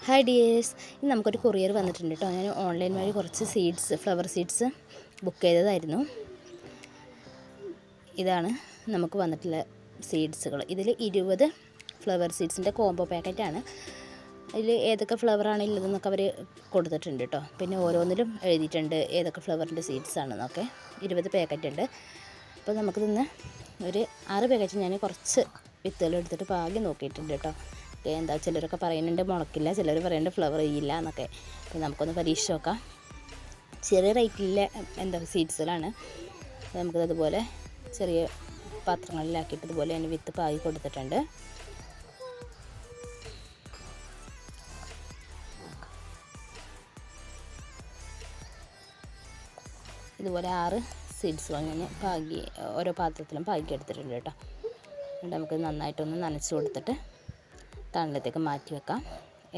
Hi dears, ഇന്ന് നമുക്കൊരു courier വന്നിട്ടുണ്ട് കേട്ടോ. ഞാൻ ഓൺലൈൻ വഴി കുറച്ച് ഫ്ലവർ സീഡ്സ് ബുക്ക് ചെയ്തതായിരുന്നു. ഇതാണ് നമുക്ക് വന്നിട്ടുള്ള സീഡ്സുകൾ. ഇതിൽ 20 ഫ്ലവർ സീഡ്സിൻ്റെ കോംബോ പാക്കറ്റാണ്. അതിൽ ഏതൊക്കെ ഫ്ലവറാണ് ഉള്ളതെന്നൊക്കെ അവർ കൊടുത്തിട്ടുണ്ട് കേട്ടോ. പിന്നെ ഓരോന്നിലും എഴുതിയിട്ടുണ്ട് ഏതൊക്കെ ഫ്ലവറിൻ്റെ സീഡ്സ് ആണെന്നൊക്കെ. 20 പാക്കറ്റ് ഉണ്ട്. അപ്പോൾ നമുക്കിന്ന് ഒരു 6 പാക്കറ്റ് ഞാൻ കുറച്ച് വിത്തുകൾ എടുത്തിട്ട് പാകി നോക്കിയിട്ടുണ്ട് കേട്ടോ. എന്താ ചിലരൊക്കെ പറയുന്നുണ്ട് മുളക്കില്ല, ചിലർ പറയുന്നുണ്ട് ഫ്ലവർ ചെയ്യില്ല എന്നൊക്കെ. അപ്പോൾ നമുക്കൊന്ന് പരീക്ഷിച്ച് നോക്കാം. ചെറിയ റേറ്റിലെ സീഡ്സുകളാണ്. നമുക്കതുപോലെ ചെറിയ പാത്രങ്ങളിലാക്കിയിട്ട് ഇതുപോലെ ഞാൻ വിത്ത് പാകി കൊടുത്തിട്ടുണ്ട്. ഇതുപോലെ 6 സീഡ്സുകൾ ഞാൻ പാകി ഓരോ പാത്രത്തിലും പാകി എടുത്തിട്ടുണ്ട് കേട്ടോ. നമുക്ക് നന്നായിട്ടൊന്ന് നനച്ച് കൊടുത്തിട്ട് തണലത്തേക്ക് മാറ്റി വെക്കാം.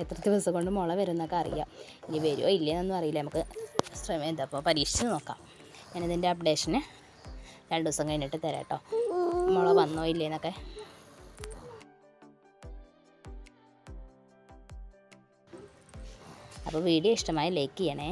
എത്ര ദിവസം കൊണ്ട് മുള വരുമെന്നൊക്കെ അറിയാം. ഇനി വരുമോ ഇല്ലയെന്നൊന്നും അറിയില്ല. നമുക്ക് അപ്പോൾ പരീക്ഷിച്ച് നോക്കാം. ഞാനിതിൻ്റെ അപ്ഡേഷന് 2 ദിവസം കഴിഞ്ഞിട്ട് തരാം കേട്ടോ, മുള വന്നോ ഇല്ലേന്നൊക്കെ. അപ്പോൾ വീഡിയോ ഇഷ്ടമായി ലൈക്ക് ചെയ്യണേ.